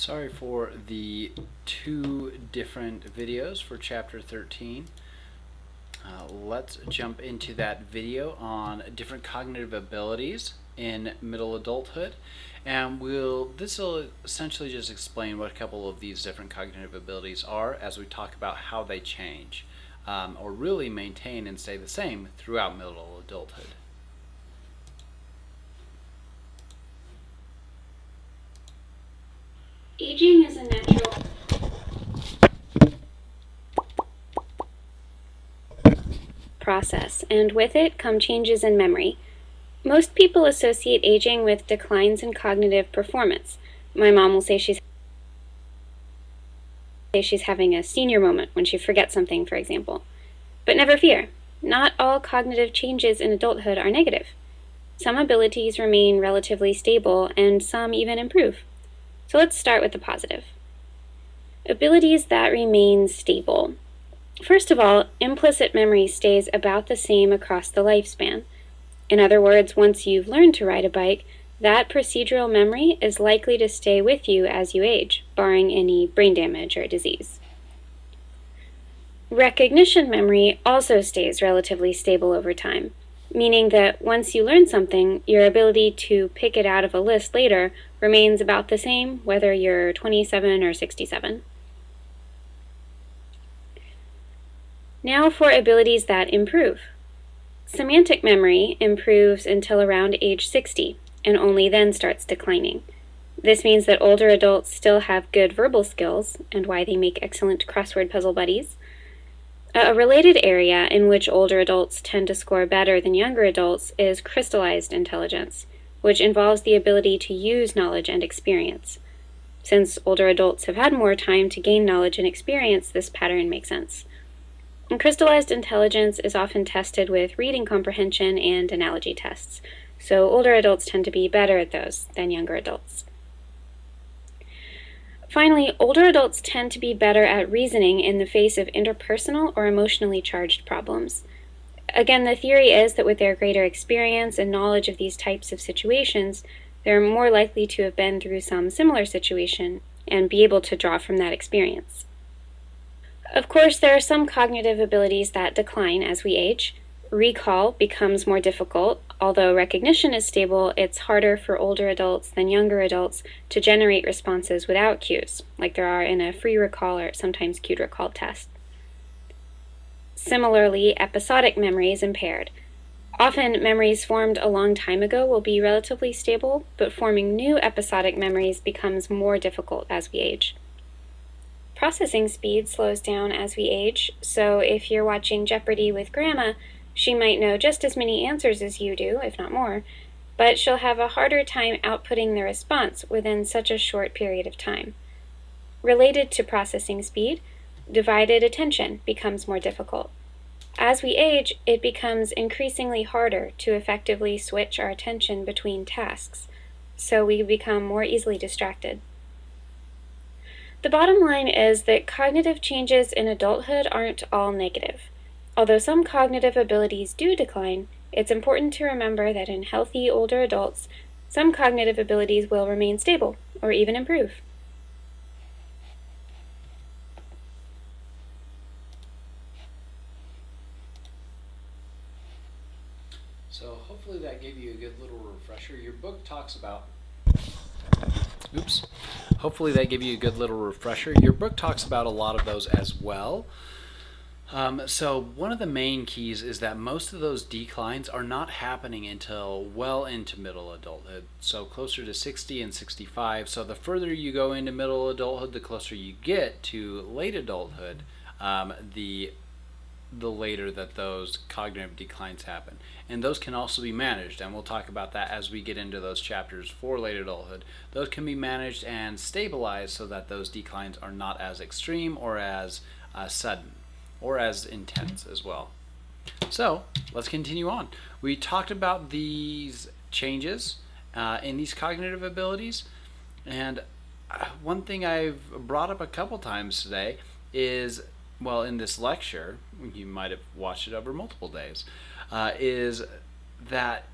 Sorry for the two different videos for Chapter 13. Let's jump into that video on different cognitive abilities in middle adulthood. And this will essentially just explain what a couple of these different cognitive abilities are as we talk about how they change or really maintain and stay the same throughout middle adulthood. Aging is a natural process, and with it come changes in memory. Most people associate aging with declines in cognitive performance. My mom will say she's having a senior moment when she forgets something, for example. But never fear, not all cognitive changes in adulthood are negative. Some abilities remain relatively stable, and some even improve. So let's start with the positive. Abilities that remain stable. First of all, implicit memory stays about the same across the lifespan. In other words, once you've learned to ride a bike, that procedural memory is likely to stay with you as you age, barring any brain damage or disease. Recognition memory also stays relatively stable over time, meaning that once you learn something, your ability to pick it out of a list later remains about the same whether you're 27 or 67. Now for abilities that improve. Semantic memory improves until around age 60, and only then starts declining. This means that older adults still have good verbal skills, and why they make excellent crossword puzzle buddies. A related area in which older adults tend to score better than younger adults is crystallized intelligence, which involves the ability to use knowledge and experience. Since older adults have had more time to gain knowledge and experience, this pattern makes sense. And crystallized intelligence is often tested with reading comprehension and analogy tests, so older adults tend to be better at those than younger adults. Finally, older adults tend to be better at reasoning in the face of interpersonal or emotionally charged problems. Again, the theory is that with their greater experience and knowledge of these types of situations, they're more likely to have been through some similar situation and be able to draw from that experience. Of course, there are some cognitive abilities that decline as we age. Recall becomes more difficult. Although recognition is stable, it's harder for older adults than younger adults to generate responses without cues, like there are in a free recall or sometimes cued recall test. Similarly, episodic memory is impaired. Often, memories formed a long time ago will be relatively stable, but forming new episodic memories becomes more difficult as we age. Processing speed slows down as we age, so if you're watching Jeopardy with Grandma, she might know just as many answers as you do, if not more, but she'll have a harder time outputting the response within such a short period of time. Related to processing speed, divided attention becomes more difficult. As we age, it becomes increasingly harder to effectively switch our attention between tasks, so we become more easily distracted. The bottom line is that cognitive changes in adulthood aren't all negative. Although some cognitive abilities do decline, it's important to remember that in healthy older adults, some cognitive abilities will remain stable or even improve. So hopefully that gave you a good little refresher. Your book talks about Hopefully that gave you a good little refresher. Your book talks about a lot of those as well. So one of the main keys is that most of those declines are not happening until well into middle adulthood, so closer to 60 and 65. So the further you go into middle adulthood, the closer you get to late adulthood, the later that those cognitive declines happen. And those can also be managed, and we'll talk about that as we get into those chapters for late adulthood. Those can be managed and stabilized so that those declines are not as extreme or as sudden or as intense as well. So let's continue on. We talked about these changes in these cognitive abilities, and one thing I've brought up a couple times today is, well, in this lecture, you might have watched it over multiple days, is that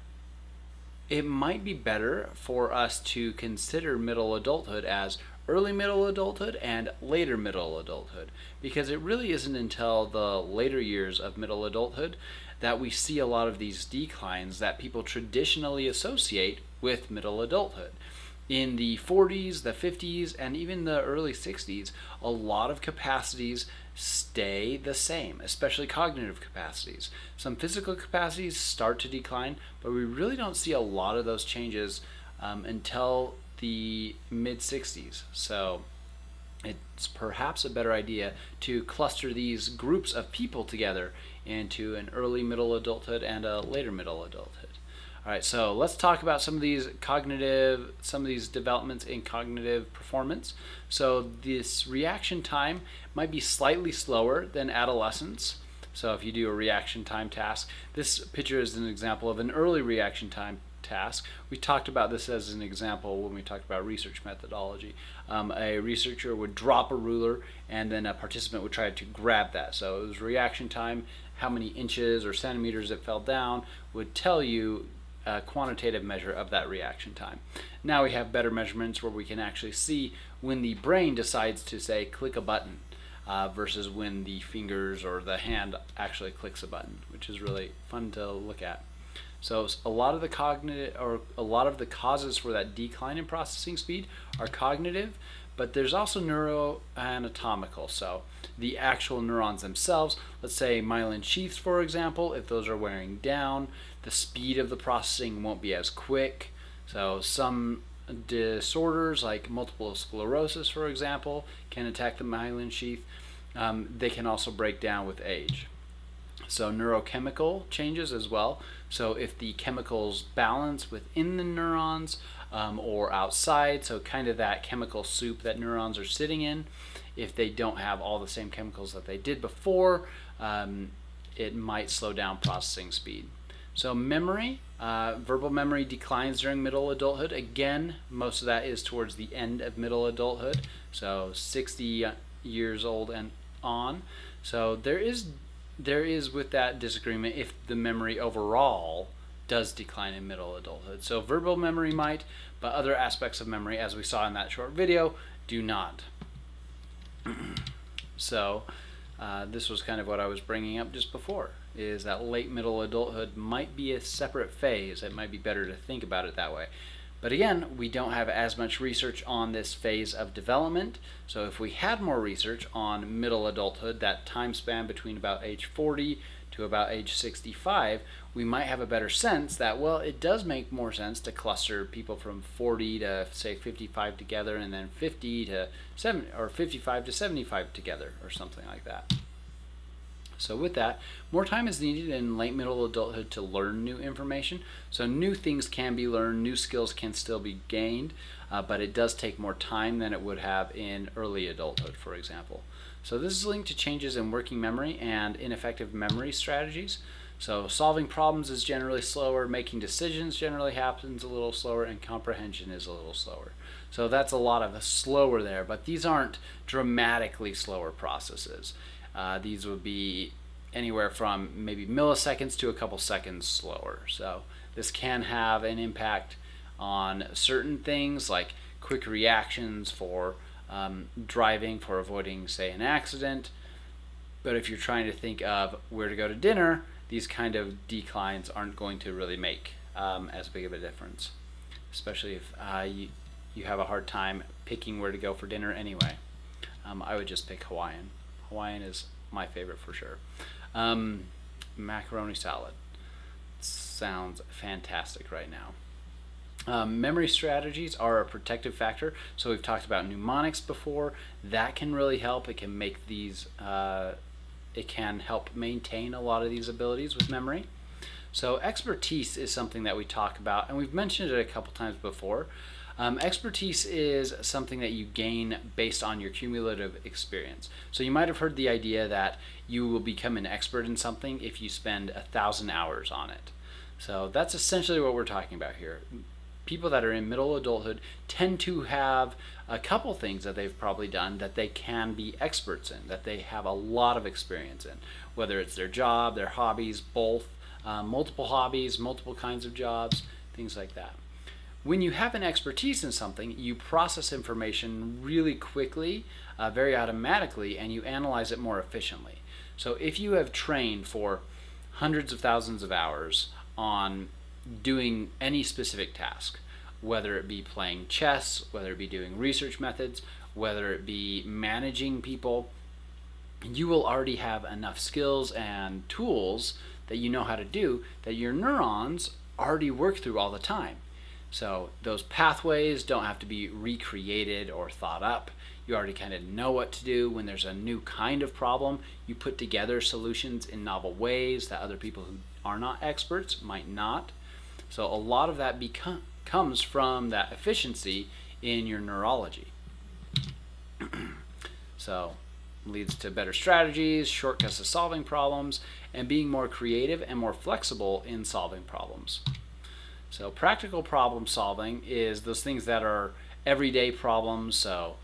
it might be better for us to consider middle adulthood as early middle adulthood and later middle adulthood, because it really isn't until the later years of middle adulthood that we see a lot of these declines that people traditionally associate with middle adulthood. In the 40s, the 50s, and even the early 60s, a lot of capacities stay the same, especially cognitive capacities. Some physical capacities start to decline, but we really don't see a lot of those changes until the mid 60s. So it's perhaps a better idea to cluster these groups of people together into an early middle adulthood and a later middle adulthood. All right, so let's talk about some of these developments in cognitive performance. So this reaction time might be slightly slower than adolescence. So if you do a reaction time task, this picture is an example of an early reaction time task. We talked about this as an example when we talked about research methodology. A researcher would drop a ruler and then a participant would try to grab that. So it was reaction time, how many inches or centimeters it fell down would tell you a quantitative measure of that reaction time. Now we have better measurements where we can actually see when the brain decides to, say, click a button versus when the fingers or the hand actually clicks a button, which is really fun to look at. So a lot of the causes for that decline in processing speed are cognitive, but there's also neuroanatomical. So the actual neurons themselves, let's say myelin sheaths, for example, if those are wearing down, the speed of the processing won't be as quick. So some disorders like multiple sclerosis, for example, can attack the myelin sheath. They can also break down with age. So neurochemical changes as well. So if the chemicals balance within the neurons or outside, so kind of that chemical soup that neurons are sitting in, if they don't have all the same chemicals that they did before, it might slow down processing speed. So memory, verbal memory declines during middle adulthood. Again, most of that is towards the end of middle adulthood, so 60 years old and on. So there is with that disagreement if the memory overall does decline in middle adulthood. So verbal memory might, but other aspects of memory, as we saw in that short video, do not. So this was kind of what I was bringing up just before, is that late middle adulthood might be a separate phase. It might be better to think about it that way. But again, we don't have as much research on this phase of development. So if we had more research on middle adulthood, that time span between about age 40 to about age 65, we might have a better sense that, well, it does make more sense to cluster people from 40 to, say, 55 together, and then 50 to 70 or 55 to 75 together, or something like that. So with that, more time is needed in late middle adulthood to learn new information. So new things can be learned, new skills can still be gained, but it does take more time than it would have in early adulthood, for example. So this is linked to changes in working memory and ineffective memory strategies. So solving problems is generally slower, making decisions generally happens a little slower, and comprehension is a little slower. So that's a lot of slower there, but these aren't dramatically slower processes. These would be anywhere from maybe milliseconds to a couple seconds slower. So this can have an impact on certain things like quick reactions for driving, for avoiding, say, an accident. But if you're trying to think of where to go to dinner, these kind of declines aren't going to really make as big of a difference, especially if you have a hard time picking where to go for dinner anyway. I would just pick Hawaiian. Hawaiian is my favorite for sure. Macaroni salad sounds fantastic right now. Memory strategies are a protective factor. So we've talked about mnemonics before. That can really help. It can make these, it can help maintain a lot of these abilities with memory. So expertise is something that we talk about, and we've mentioned it a couple times before. Expertise is something that you gain based on your cumulative experience. So you might have heard the idea that you will become an expert in something if you spend 1,000 hours on it. So that's essentially what we're talking about here. People that are in middle adulthood tend to have a couple things that they've probably done that they can be experts in, that they have a lot of experience in, whether it's their job, their hobbies, both, multiple hobbies, multiple kinds of jobs, things like that. When you have an expertise in something, you process information really quickly, very automatically, and you analyze it more efficiently. So if you have trained for hundreds of thousands of hours on doing any specific task, whether it be playing chess, whether it be doing research methods, whether it be managing people, you will already have enough skills and tools that you know how to do that your neurons already work through all the time. So those pathways don't have to be recreated or thought up. You already kind of know what to do. When there's a new kind of problem, you put together solutions in novel ways that other people who are not experts might not. So a lot of that comes from that efficiency in your neurology. So leads to better strategies, shortcuts to solving problems, and being more creative and more flexible in solving problems. So practical problem solving is those things that are everyday problems. So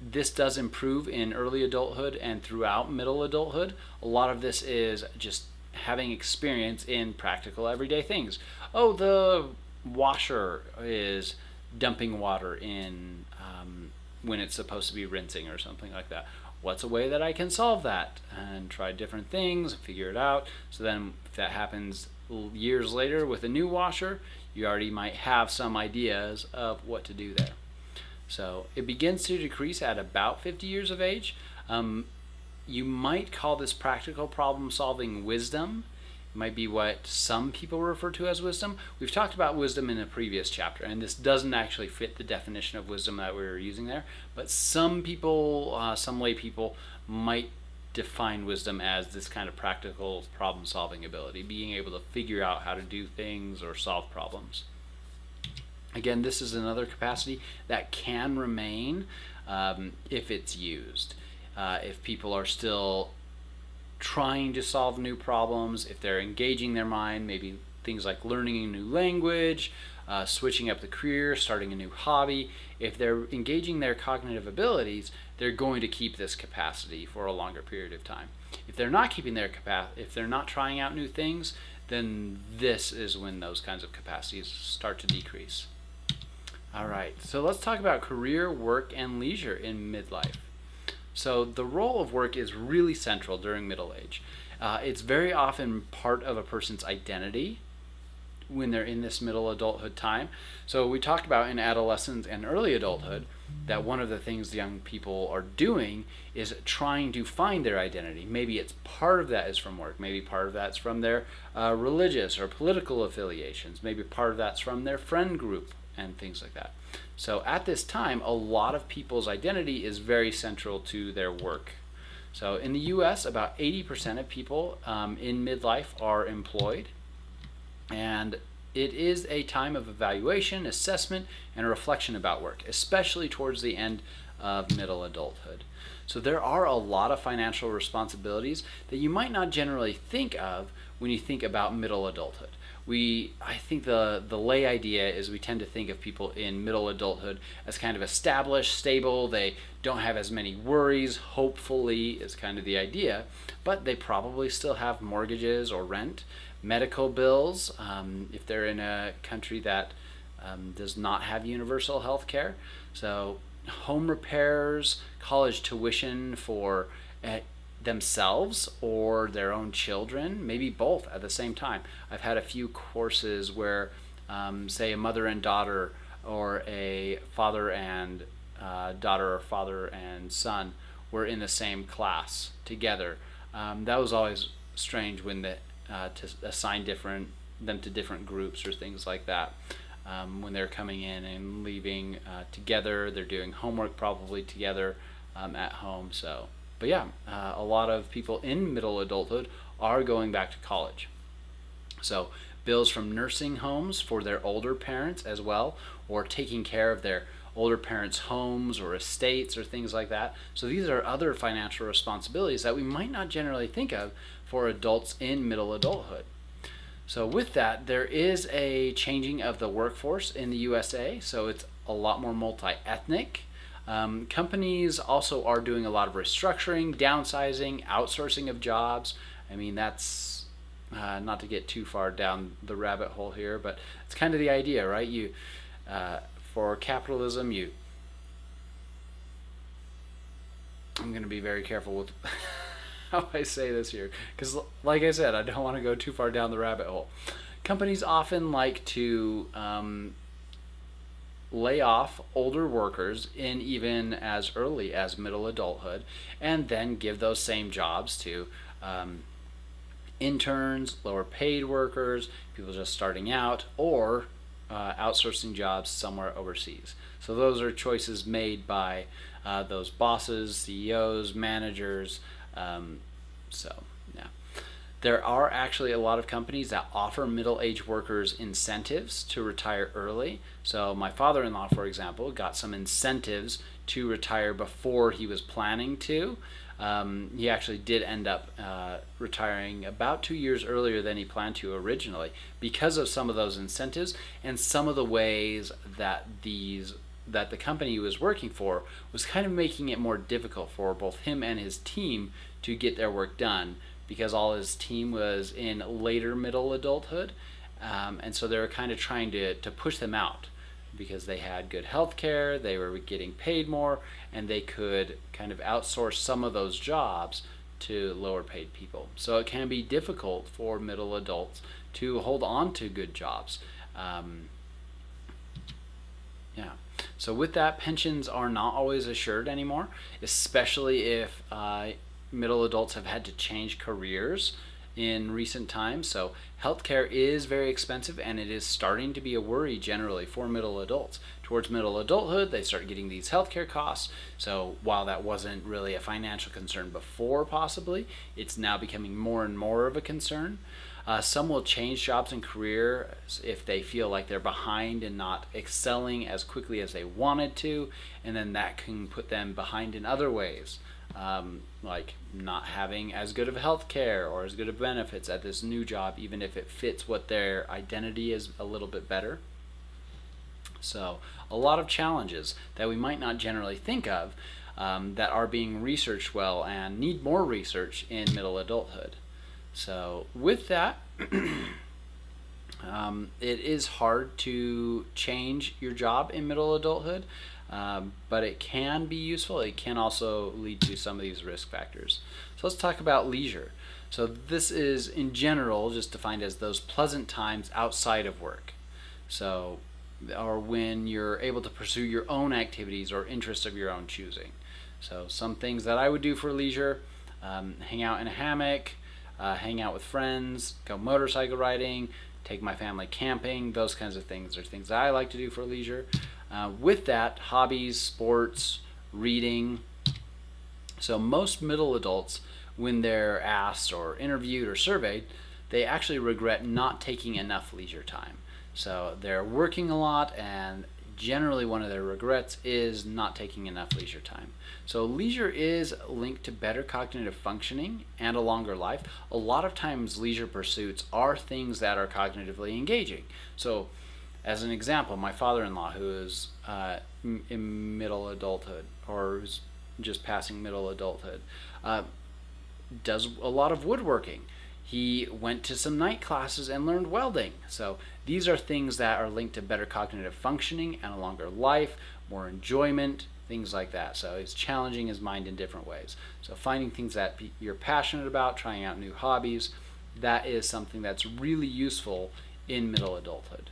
this does improve in early adulthood and throughout middle adulthood. A lot of this is just having experience in practical everyday things. Oh, the washer is dumping water in when it's supposed to be rinsing or something like that. What's a way that I can solve that? And try different things and figure it out. So then if that happens years later with a new washer, you already might have some ideas of what to do there. So it begins to decrease at about 50 years of age. You might call this practical problem solving wisdom. It might be what some people refer to as wisdom. We've talked about wisdom in a previous chapter, and this doesn't actually fit the definition of wisdom that we were using there. But some people, some lay people, might define wisdom as this kind of practical problem solving ability, being able to figure out how to do things or solve problems. Again, this is another capacity that can remain if it's used. If people are still trying to solve new problems, if they're engaging their mind, maybe things like learning a new language, switching up the career, starting a new hobby, if they're engaging their cognitive abilities, they're going to keep this capacity for a longer period of time. If they're not keeping their if they're not trying out new things, then this is when those kinds of capacities start to decrease. All right, so let's talk about career, work, and leisure in midlife. So the role of work is really central during middle age. It's very often part of a person's identity when they're in this middle adulthood time. So we talked about in adolescence and early adulthood that one of the things the young people are doing is trying to find their identity. Maybe it's part of that is from work. Maybe part of that's from their religious or political affiliations. Maybe part of that's from their friend group and things like that. So at this time, a lot of people's identity is very central to their work. So in the US, about 80% of people in midlife are employed. And it is a time of evaluation, assessment, and a reflection about work, especially towards the end of middle adulthood. So there are a lot of financial responsibilities that you might not generally think of when you think about middle adulthood. I think the lay idea is we tend to think of people in middle adulthood as kind of established, stable. They don't have as many worries, hopefully, is kind of the idea, but they probably still have mortgages or rent, medical bills, if they're in a country that does not have universal health care. So home repairs, college tuition for themselves or their own children, maybe both at the same time. I've had a few courses where, say, a mother and daughter, or a father and daughter, or father and son were in the same class together. That was always strange when to assign them to different groups or things like that. When they're coming in and leaving together, they're doing homework probably together at home. But yeah, a lot of people in middle adulthood are going back to college. So bills from nursing homes for their older parents as well, or taking care of their older parents' homes or estates or things like that. So these are other financial responsibilities that we might not generally think of for adults in middle adulthood. So with that, there is a changing of the workforce in the USA, so it's a lot more multi-ethnic. Companies also are doing a lot of restructuring, downsizing, outsourcing of jobs. I mean, that's not to get too far down the rabbit hole here, but it's kind of the idea, right? For capitalism, I'm going to be very careful with how I say this here, because, like I said, I don't want to go too far down the rabbit hole. Companies often like to lay off older workers in even as early as middle adulthood, and then give those same jobs to interns, lower paid workers, people just starting out, or outsourcing jobs somewhere overseas. So those are choices made by those bosses, CEOs, managers. So, yeah. There are actually a lot of companies that offer middle-aged workers incentives to retire early. So my father-in-law, for example, got some incentives to retire before he was planning to. He actually did end up retiring about 2 years earlier than he planned to originally because of some of those incentives and some of the ways that the company he was working for was kind of making it more difficult for both him and his team to get their work done, because all his team was in later middle adulthood, and so they were kind of trying to push them out because they had good health care, they were getting paid more, and they could kind of outsource some of those jobs to lower paid people. So it can be difficult for middle adults to hold on to good jobs. Yeah. So with that, pensions are not always assured anymore, especially if middle adults have had to change careers in recent times. So healthcare is very expensive, and it is starting to be a worry generally for middle adults. Towards middle adulthood, they start getting these healthcare costs. So while that wasn't really a financial concern before, possibly, it's now becoming more and more of a concern. Some will change jobs and careers if they feel like they're behind and not excelling as quickly as they wanted to, and then that can put them behind in other ways, like not having as good of health care or as good of benefits at this new job, even if it fits what their identity is a little bit better. So a lot of challenges that we might not generally think of that are being researched well and need more research in middle adulthood. So with that, it is hard to change your job in middle adulthood, but it can be useful. It can also lead to some of these risk factors. So let's talk about leisure. So this is in general just defined as those pleasant times outside of work. So, or when you're able to pursue your own activities or interests of your own choosing. So some things that I would do for leisure: hang out in a hammock, hang out with friends, go motorcycle riding, take my family camping. Those kinds of things are things that I like to do for leisure. With that, hobbies, sports, reading. So most middle adults, when they're asked or interviewed or surveyed, they actually regret not taking enough leisure time. So they're working a lot, and generally one of their regrets is not taking enough leisure time. So leisure is linked to better cognitive functioning and a longer life. A lot of times leisure pursuits are things that are cognitively engaging. So as an example, my father-in-law, who is in middle adulthood, or who's just passing middle adulthood, does a lot of woodworking. He went to some night classes and learned welding. So these are things that are linked to better cognitive functioning and a longer life, more enjoyment, things like that. So it's challenging his mind in different ways. So finding things that you're passionate about, trying out new hobbies, that is something that's really useful in middle adulthood.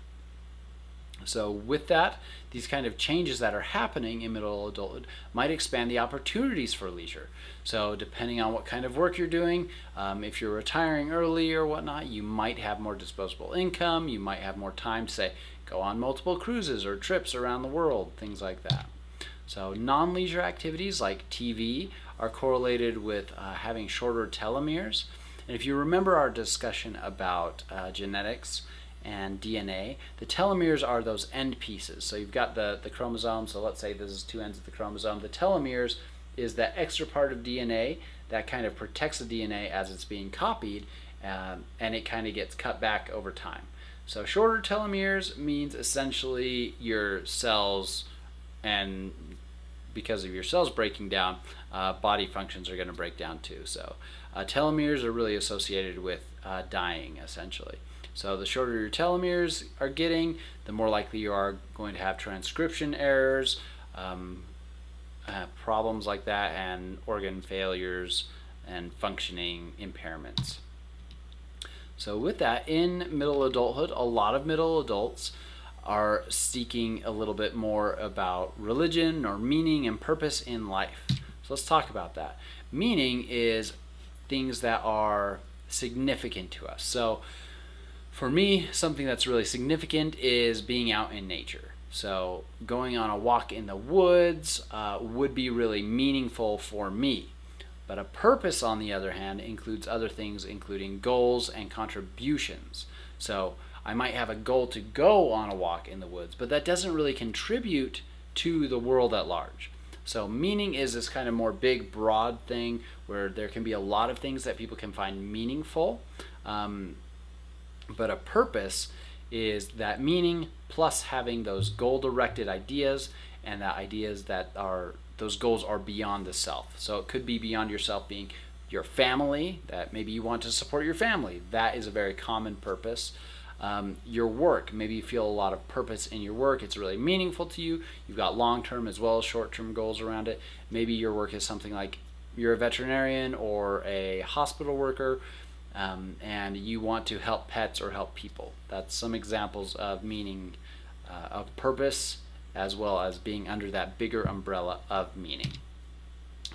So with that, these kind of changes that are happening in middle adulthood might expand the opportunities for leisure. So depending on what kind of work you're doing, if you're retiring early or whatnot, you might have more disposable income, you might have more time to, say, go on multiple cruises or trips around the world, things like that. So non-leisure activities like TV are correlated with having shorter telomeres. And if you remember our discussion about genetics and DNA, the telomeres are those end pieces. So you've got the chromosome, so let's say this is two ends of the chromosome. The telomeres is that extra part of DNA that kind of protects the DNA as it's being copied, and it kind of gets cut back over time. So shorter telomeres means essentially your cells, and because of your cells breaking down, body functions are going to break down too. So telomeres are really associated with dying, essentially. So the shorter your telomeres are getting, the more likely you are going to have transcription errors, problems like that, and organ failures and functioning impairments. So with that, in middle adulthood, a lot of middle adults are seeking a little bit more about religion or meaning and purpose in life. So let's talk about that. Meaning is things that are significant to us. So for me, something that's really significant is being out in nature. So going on a walk in the woods would be really meaningful for me. But a purpose, on the other hand, includes other things, including goals and contributions. So I might have a goal to go on a walk in the woods, but that doesn't really contribute to the world at large. So meaning is this kind of more big, broad thing where there can be a lot of things that people can find meaningful. But a purpose is that meaning plus having those goal-directed ideas, and that ideas that are, those goals are beyond the self. So it could be beyond yourself being your family, that maybe you want to support your family. That is a very common purpose. Your work, maybe you feel a lot of purpose in your work. It's really meaningful to you. You've got long-term as well as short-term goals around it. Maybe your work is something like you're a veterinarian or a hospital worker, and you want to help pets or help people. That's some examples of meaning, of purpose, as well as being under that bigger umbrella of meaning.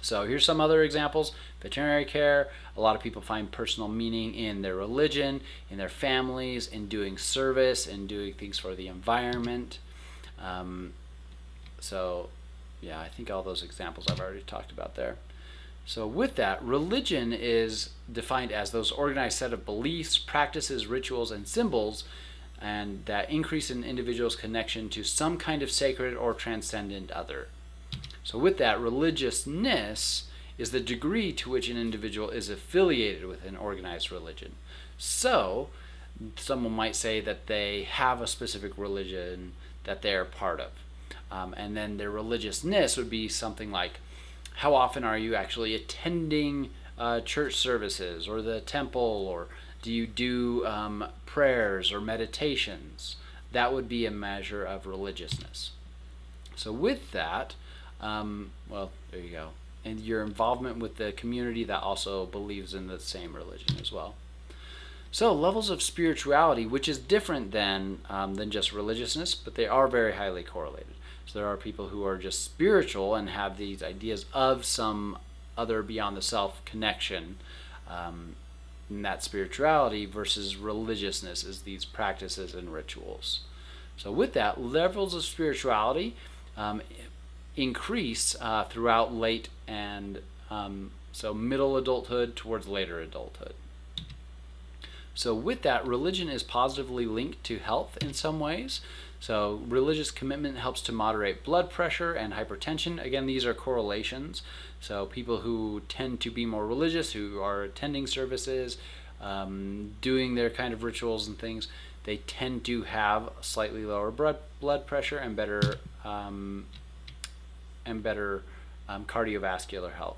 So here's some other examples. Veterinary care. A lot of people find personal meaning in their religion, in their families, in doing service, in doing things for the environment. So yeah, I think all those examples I've already talked about there. So with that, religion is defined as those organized set of beliefs, practices, rituals, and symbols, and that increase in individuals' connection to some kind of sacred or transcendent other. So with that, religiousness is the degree to which an individual is affiliated with an organized religion. So someone might say that they have a specific religion that they're part of. And then their religiousness would be something like, how often are you actually attending church services or the temple, or do you do prayers or meditations? That would be a measure of religiousness. So with that, well, there you go. And your involvement with the community that also believes in the same religion as well. So levels of spirituality, which is different than just religiousness, but they are very highly correlated. So there are people who are just spiritual and have these ideas of some other beyond the self connection, in that spirituality, versus religiousness is these practices and rituals. So with that, levels of spirituality increase throughout late and so middle adulthood towards later adulthood. So with that, religion is positively linked to health in some ways. So religious commitment helps to moderate blood pressure and hypertension. Again, these are correlations. So people who tend to be more religious, who are attending services, doing their kind of rituals and things, they tend to have slightly lower blood pressure and better cardiovascular health.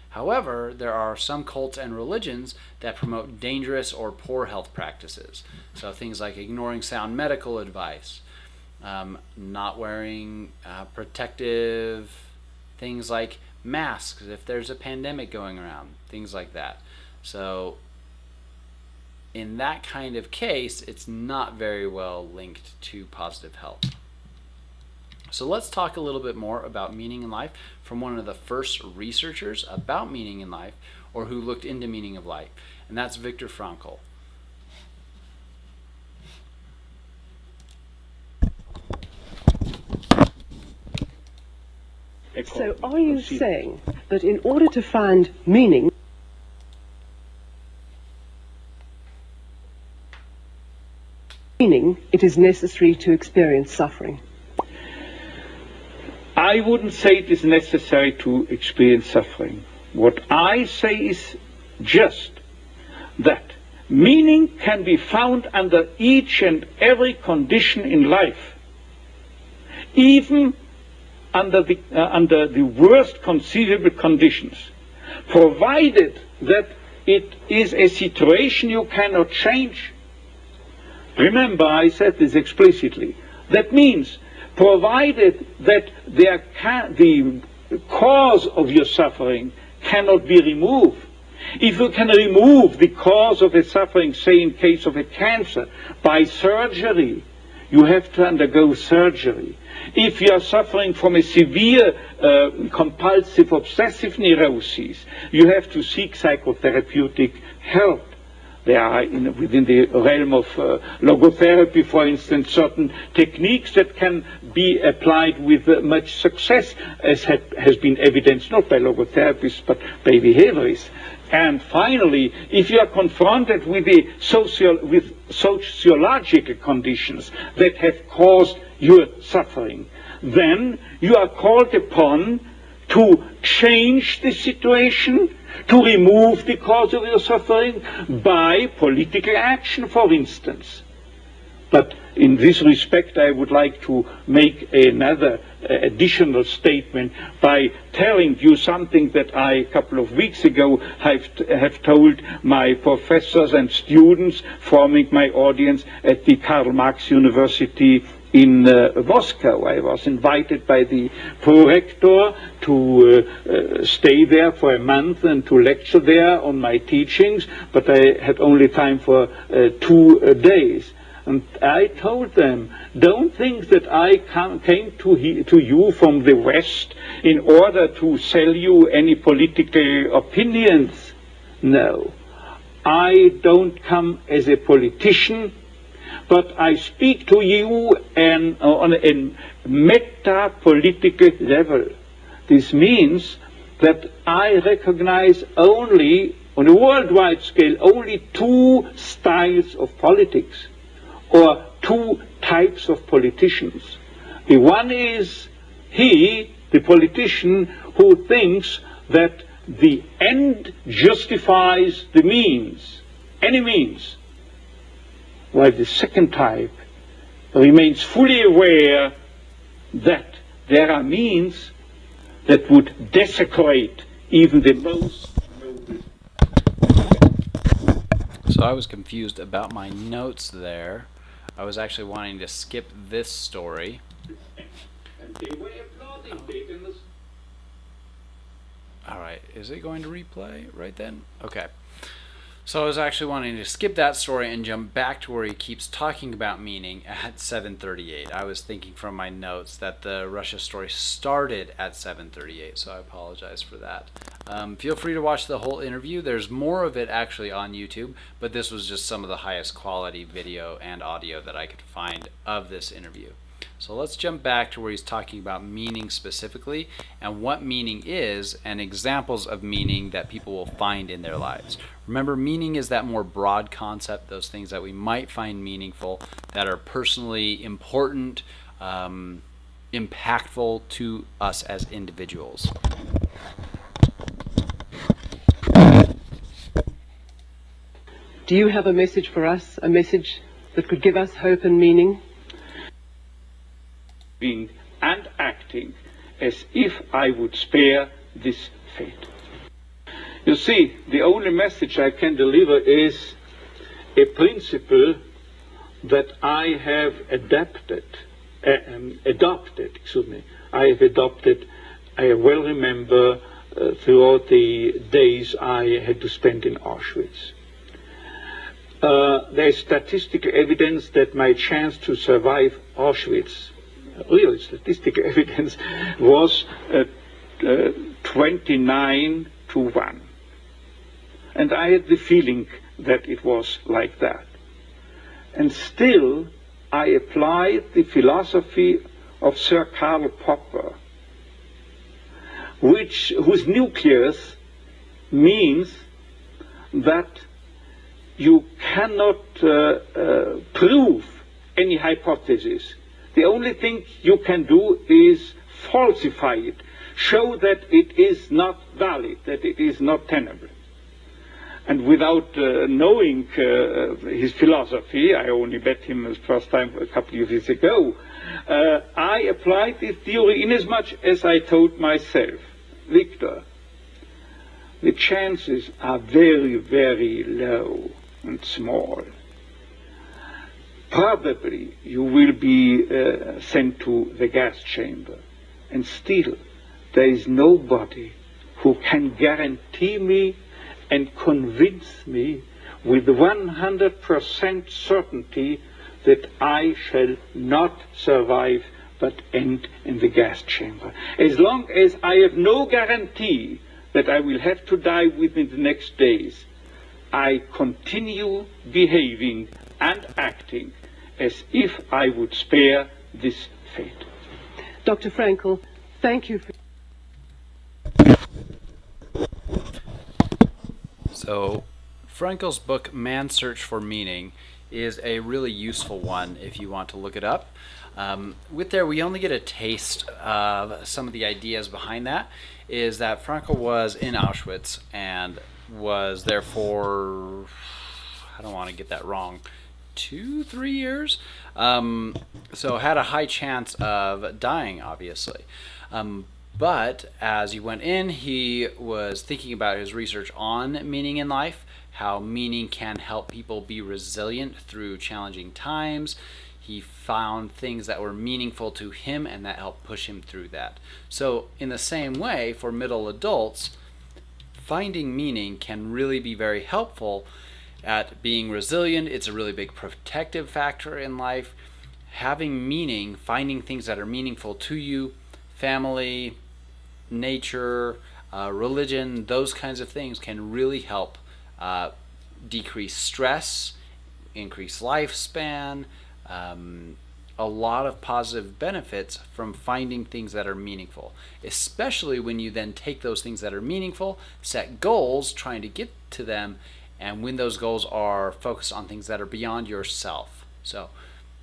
However, there are some cults and religions that promote dangerous or poor health practices. So things like ignoring sound medical advice, not wearing protective things like masks if there's a pandemic going around, things like that. So in that kind of case, it's not very well linked to positive health. So let's talk a little bit more about meaning in life from one of the first researchers about meaning in life, or who looked into meaning of life, and that's Viktor Frankl. So are you saying that in order to find meaning, it is necessary to experience suffering? I wouldn't say it is necessary to experience suffering. What I say is just that meaning can be found under each and every condition in life, even under the worst conceivable conditions, provided that it is a situation you cannot change, Remember, I said this explicitly. That means, provided that the cause of your suffering cannot be removed. If you can remove the cause of a suffering, say in case of a cancer, by surgery, you have to undergo surgery. If you are suffering from a severe compulsive obsessive neurosis, you have to seek psychotherapeutic help. There are, within the realm of logotherapy, for instance, certain techniques that can be applied with much success, as has been evidenced not by logotherapists but by behaviorists. And finally, if you are confronted with sociological conditions that have caused your suffering, then you are called upon to change the situation, to remove the cause of your suffering by political action, for instance. But in this respect, I would like to make another additional statement by telling you something that I, a couple of weeks ago, have told my professors and students forming my audience at the Karl Marx University in Moscow. I was invited by the prorector to stay there for a month and to lecture there on my teachings, but I had only time for 2 days. And I told them, don't think that I came to you from the West in order to sell you any political opinions. No, I don't come as a politician, but I speak to you on a meta-political level. This means that I recognize only, on a worldwide scale, only 2 styles of politics, or 2 types of politicians. The one is he, the politician, who thinks that the end justifies the means, any means, while the second type remains fully aware that there are means that would desecrate even the most noble. So I was confused about my notes there. I was actually wanting to skip this story. And they were applauding Bacon's. Alright, is it going to replay right then? Okay. So I was actually wanting to skip that story and jump back to where he keeps talking about meaning at 7:38. I was thinking from my notes that the Russia story started at 7:38, so I apologize for that. Feel free to watch the whole interview. There's more of it actually on YouTube, but this was just some of the highest quality video and audio that I could find of this interview. So let's jump back to where he's talking about meaning specifically and what meaning is and examples of meaning that people will find in their lives. Remember, meaning is that more broad concept, those things that we might find meaningful, that are personally important, impactful to us as individuals. Do you have a message for us, a message that could give us hope and meaning? Being and acting as if I would spare this fate. You see, the only message I can deliver is a principle that I have adopted. I well remember throughout the days I had to spend in Auschwitz. There is statistical evidence that my chance to survive Auschwitz, real statistical evidence, was 29-1. And I had the feeling that it was like that. And still, I applied the philosophy of Sir Karl Popper, whose nucleus means that you cannot prove any hypothesis. The only thing you can do is falsify it, show that it is not valid, that it is not tenable. And without knowing his philosophy, I only met him the first time a couple of years ago, I applied this theory inasmuch as I told myself, Victor, the chances are very, very low and small probably you will be sent to the gas chamber. And still, there is nobody who can guarantee me and convince me with 100% certainty that I shall not survive but end in the gas chamber. As long as I have no guarantee that I will have to die within the next days, I continue behaving and acting as if I would spare this fate. Dr. Frankel, thank you for... So, Frankel's book, Man's Search for Meaning, is a really useful one if you want to look it up. With there, we only get a taste of some of the ideas behind that, is that Frankel was in Auschwitz and was there for, I don't want to get that wrong, 2-3 years. So had a high chance of dying, obviously. But as he went in, he was thinking about his research on meaning in life, how meaning can help people be resilient through challenging times. He found things that were meaningful to him and that helped push him through that. So in the same way, for middle adults, finding meaning can really be very helpful at being resilient. It's a really big protective factor in life. Having meaning, finding things that are meaningful to you, family, nature, religion, those kinds of things can really help decrease stress, increase lifespan, a lot of positive benefits from finding things that are meaningful, especially when you then take those things that are meaningful, set goals, trying to get to them, and when those goals are focused on things that are beyond yourself. So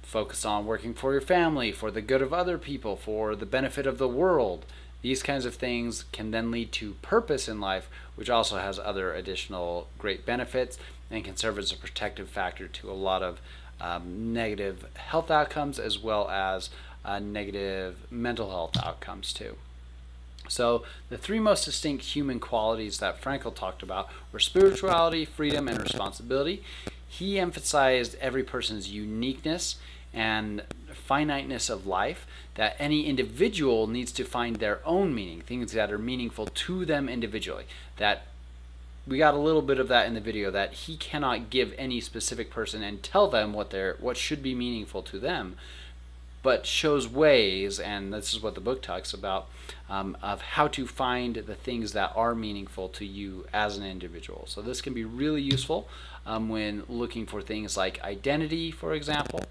focus on working for your family, for the good of other people, for the benefit of the world. These kinds of things can then lead to purpose in life, which also has other additional great benefits and can serve as a protective factor to a lot of negative health outcomes, as well as negative mental health outcomes too. So the three most distinct human qualities that Frankel talked about were spirituality, freedom, and responsibility. He emphasized every person's uniqueness and finiteness of life, that any individual needs to find their own meaning, things that are meaningful to them individually. That we got a little bit of that in the video, that he cannot give any specific person and tell them what should be meaningful to them, but shows ways, and this is what the book talks about, of how to find the things that are meaningful to you as an individual. So this can be really useful when looking for things like identity, for example.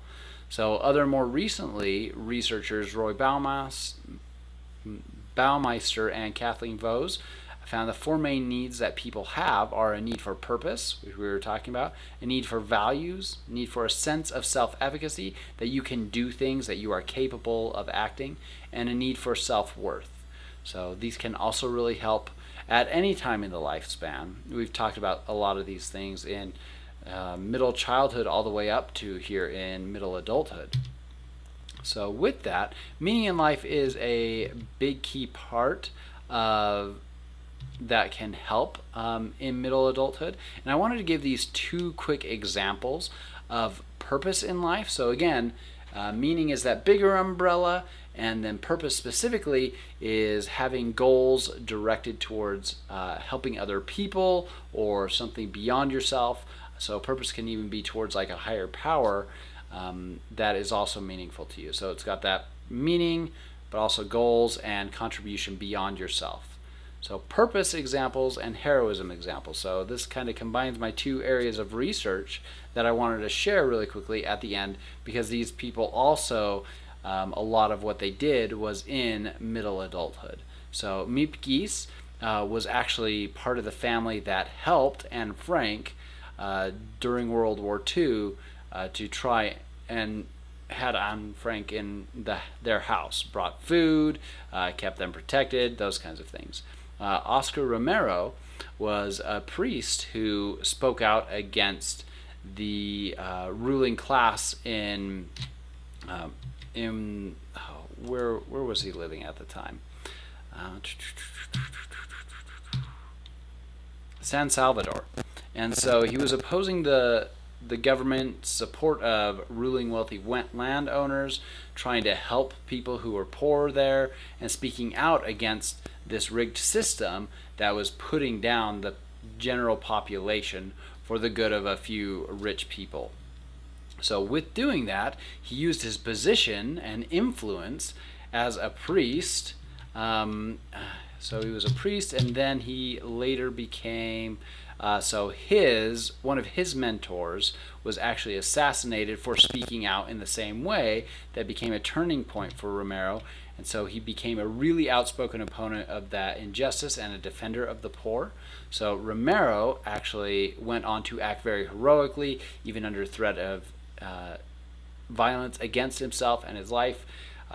So more recently, researchers Roy Baumeister and Kathleen Vose found the four main needs that people have are a need for purpose, which we were talking about, a need for values, a need for a sense of self-efficacy, that you can do things, that you are capable of acting, and a need for self-worth. So these can also really help at any time in the lifespan. We've talked about a lot of these things in middle childhood all the way up to here in middle adulthood. So with that, meaning in life is a big key part of that can help in middle adulthood. And I wanted to give these two quick examples of purpose in life. So again, meaning is that bigger umbrella, and then purpose specifically is having goals directed towards helping other people or something beyond yourself. So purpose can even be towards like a higher power that is also meaningful to you. So it's got that meaning, but also goals and contribution beyond yourself. So purpose examples and heroism examples. So this kind of combines my two areas of research that I wanted to share really quickly at the end, because these people also, a lot of what they did was in middle adulthood. So Miep Gies was actually part of the family that helped Anne Frank during World War II to try and had Anne Frank in their house, brought food, kept them protected, those kinds of things. Oscar Romero was a priest who spoke out against the ruling class in where was he living at the time? San Salvador. And so he was opposing the the government support of ruling wealthy landowners, trying to help people who were poor there, and speaking out against this rigged system that was putting down the general population for the good of a few rich people. So with doing that, he used his position and influence as a priest. So he was a priest, and then he later became one of his mentors was actually assassinated for speaking out in the same way. That became a turning point for Romero, and so he became a really outspoken opponent of that injustice and a defender of the poor. So Romero actually went on to act very heroically, even under threat of violence against himself and his life.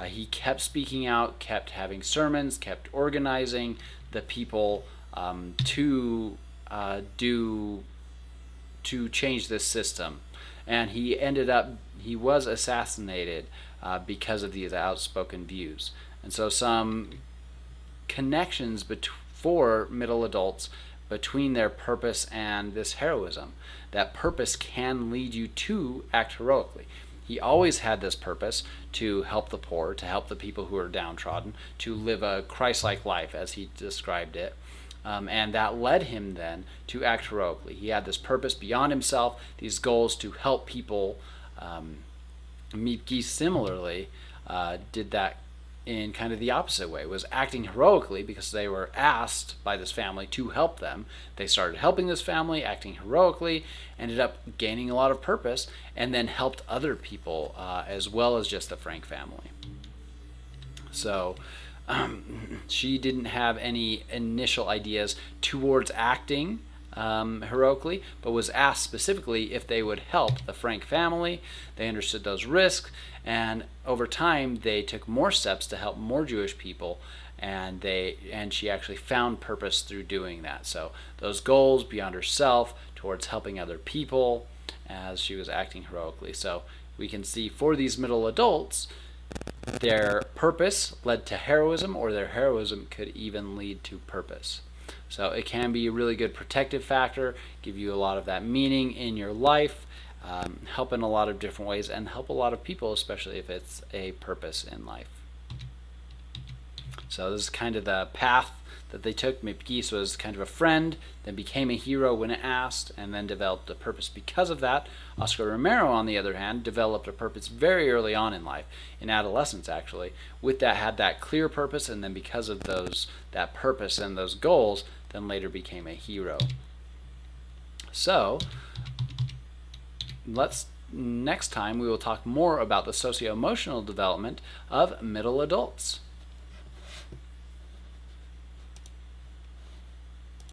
He kept speaking out, kept having sermons, kept organizing the people to change this system. And he was assassinated because of these outspoken views. And so some connections for middle adults between their purpose and this heroism. That purpose can lead you to act heroically. He always had this purpose to help the poor, to help the people who are downtrodden, to live a Christ-like life, as he described it. And that led him then to act heroically. He had this purpose beyond himself, these goals to help people. Miepke similarly did that in kind of the opposite way, was acting heroically because they were asked by this family to help them. They started helping this family, acting heroically, ended up gaining a lot of purpose, and then helped other people as well as just the Frank family. So she didn't have any initial ideas towards acting heroically, but was asked specifically if they would help the Frank family. They understood those risks, and over time they took more steps to help more Jewish people, and she actually found purpose through doing that. So those goals beyond herself towards helping other people as she was acting heroically. So we can see for these middle adults, their purpose led to heroism, or their heroism could even lead to purpose. So it can be a really good protective factor, give you a lot of that meaning in your life, help in a lot of different ways, and help a lot of people, especially if it's a purpose in life. So this is kind of the path that they took. Miepke was kind of a friend, then became a hero when asked, and then developed a purpose because of that. Oscar Romero, on the other hand, developed a purpose very early on in life, in adolescence actually. With that, had that clear purpose, and then because of that purpose and those goals, then later became a hero. So next time we will talk more about the socio-emotional development of middle adults.